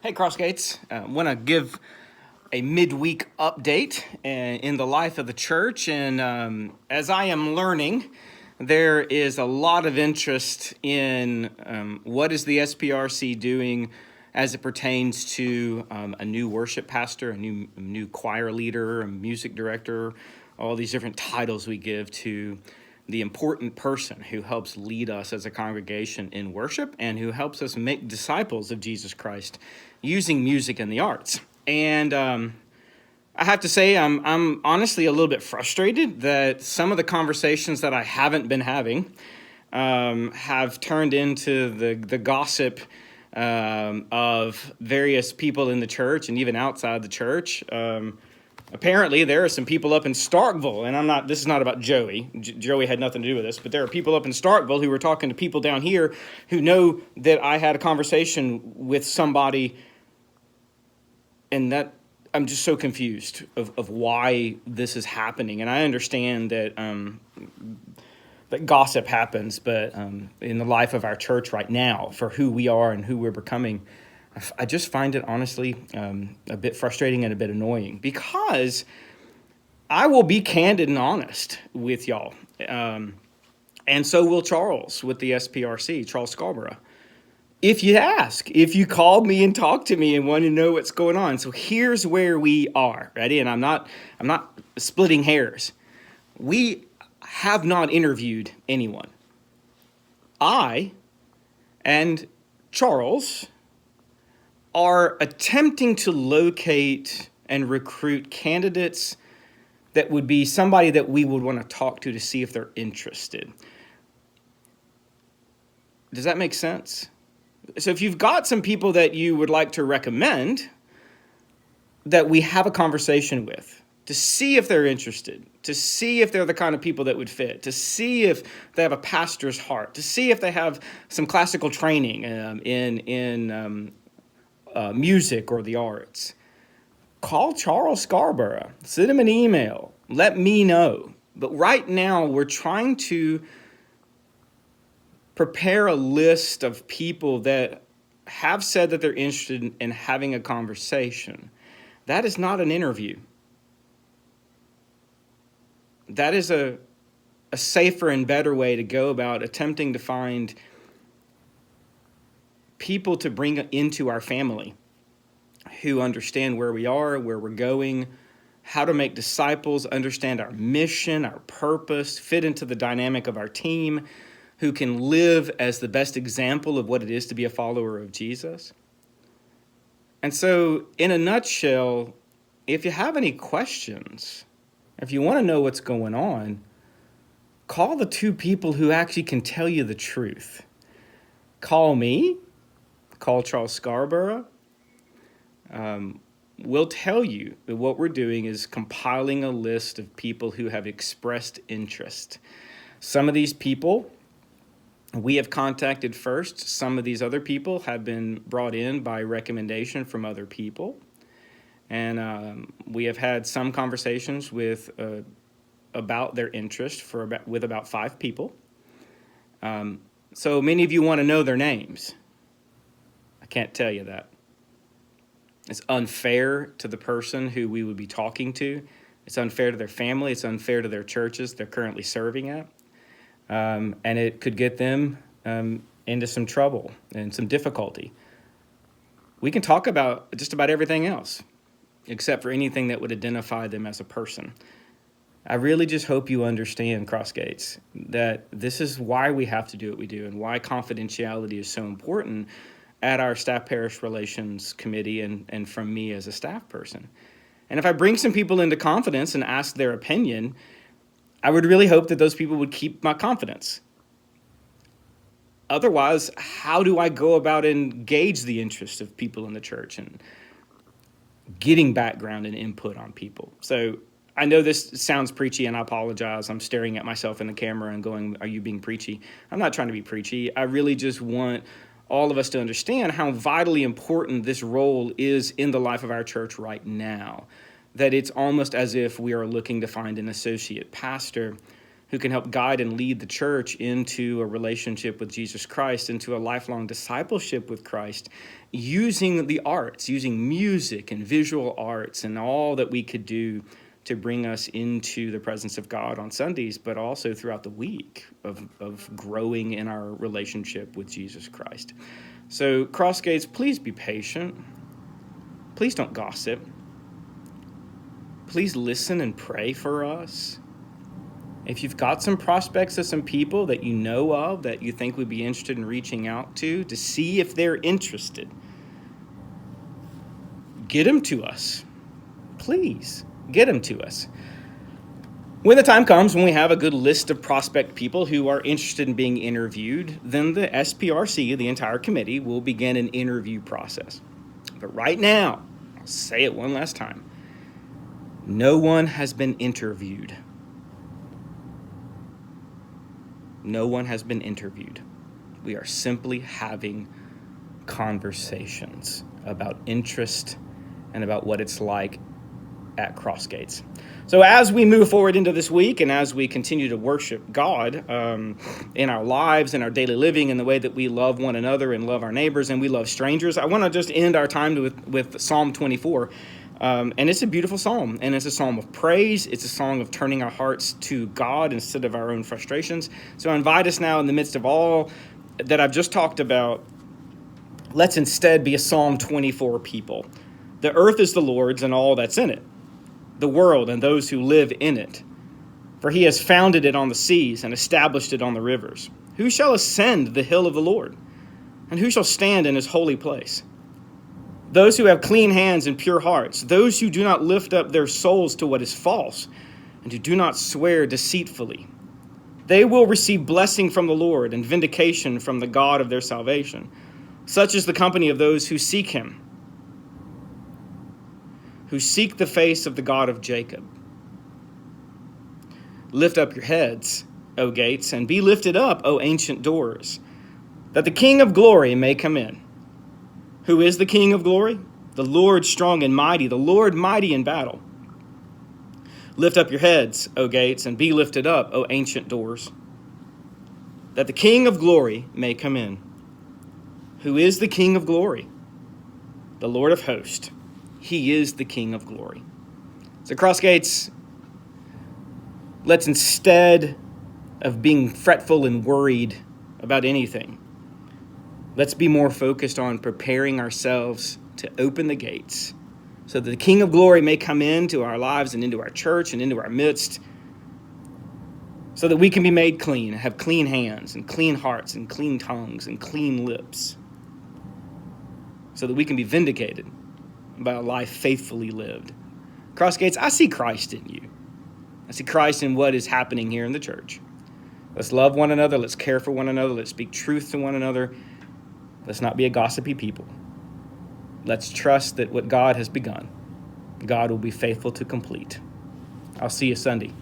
Hey, Crossgates. I want to give a midweek update in the life of the church. And as I am learning, there is a lot of interest in what is the SPRC doing as it pertains to a new worship pastor, a new choir leader, a music director, all these different titles we give to the important person who helps lead us as a congregation in worship and who helps us make disciples of Jesus Christ using music and the arts. And I have to say, I'm honestly a little bit frustrated that some of the conversations that I haven't been having have turned into the gossip of various people in the church and even outside the church. Apparently, there are some people up in Starkville, and this is not about Joey. Joey had nothing to do with this, but there are people up in Starkville who were talking to people down here who know that I had a conversation with somebody, and that I'm just so confused of why this is happening. And I understand that that gossip happens, but in the life of our church right now, for who we are and who we're becoming, I just find it honestly a bit frustrating and a bit annoying, because I will be candid and honest with y'all. And so will Charles with the SPRC, Charles Scarborough. If you ask, if you called me and talked to me and want to know what's going on. So here's where we are, ready? And I'm not splitting hairs. We have not interviewed anyone. I and Charles are attempting to locate and recruit candidates that would be somebody that we would want to talk to see if they're interested. Does that make sense? So if you've got some people that you would like to recommend that we have a conversation with, to see if they're interested, to see if they're the kind of people that would fit, to see if they have a pastor's heart, to see if they have some classical training in music or the arts, call Charles Scarborough, send him an email, let me know. But right now, we're trying to prepare a list of people that have said that they're interested in having a conversation. That is not an interview. That is a safer and better way to go about attempting to find people to bring into our family who understand where we are, where we're going, how to make disciples, understand our mission, our purpose, fit into the dynamic of our team, who can live as the best example of what it is to be a follower of Jesus. And so, in a nutshell, if you have any questions, if you want to know what's going on, call the two people who actually can tell you the truth. Call me, call Charles Scarborough. We'll tell you that what we're doing is compiling a list of people who have expressed interest. Some of these people we have contacted first. Some of these other people have been brought in by recommendation from other people. And we have had some conversations with about their interest with about 5 people. So many of you want to know their names. I can't tell you that. It's unfair to the person who we would be talking to. It's unfair to their family. It's unfair to their churches they're currently serving at. And it could get them into some trouble and some difficulty. We can talk about just about everything else, except for anything that would identify them as a person. I really just hope you understand, Crossgates, that this is why we have to do what we do and why confidentiality is so important at our Staff Parish Relations Committee and from me as a staff person. And if I bring some people into confidence and ask their opinion, I would really hope that those people would keep my confidence. Otherwise, how do I go about engage the interest of people in the church and getting background and input on people? So I know this sounds preachy, and I apologize. I'm staring at myself in the camera and going, are you being preachy? I'm not trying to be preachy. I really just want all of us to understand how vitally important this role is in the life of our church right now. That it's almost as if we are looking to find an associate pastor who can help guide and lead the church into a relationship with Jesus Christ, into a lifelong discipleship with Christ, using the arts, using music and visual arts and all that we could do to bring us into the presence of God on Sundays, but also throughout the week of growing in our relationship with Jesus Christ. So, Crossgates, please be patient. Please don't gossip. Please listen and pray for us. If you've got some prospects of some people that you know of that you think would be interested in reaching out to see if they're interested, get them to us. Please, get them to us. When the time comes when we have a good list of prospect people who are interested in being interviewed, then the SPRC, the entire committee, will begin an interview process. But right now, I'll say it one last time, no one has been interviewed. No one has been interviewed. We are simply having conversations about interest and about what it's like at Crossgates. So as we move forward into this week and as we continue to worship God in our lives, in our daily living, in the way that we love one another and love our neighbors and we love strangers, I want to just end our time with Psalm 24. And it's a beautiful psalm, and it's a psalm of praise. It's a song of turning our hearts to God instead of our own frustrations. So I invite us now, in the midst of all that I've just talked about, let's instead be a Psalm 24 people. The earth is the Lord's and all that's in it, the world and those who live in it. For he has founded it on the seas and established it on the rivers. Who shall ascend the hill of the Lord? And who shall stand in his holy place? Those who have clean hands and pure hearts, those who do not lift up their souls to what is false, and who do not swear deceitfully. They will receive blessing from the Lord and vindication from the God of their salvation. Such is the company of those who seek him, who seek the face of the God of Jacob. Lift up your heads, O gates, and be lifted up, O ancient doors, that the King of glory may come in. Who is the King of glory? The Lord strong and mighty, the Lord mighty in battle. Lift up your heads, O gates, and be lifted up, O ancient doors, that the King of glory may come in. Who is the King of glory? The Lord of hosts. He is the King of glory. So Crossgates, let's instead of being fretful and worried about anything, let's be more focused on preparing ourselves to open the gates so that the King of glory may come into our lives and into our church and into our midst, so that we can be made clean, have clean hands and clean hearts and clean tongues and clean lips, so that we can be vindicated by a life faithfully lived. Crossgates, I see Christ in you. I see Christ in what is happening here in the church. Let's love one another. Let's care for one another. Let's speak truth to one another. Let's not be a gossipy people. Let's trust that what God has begun, God will be faithful to complete. I'll see you Sunday.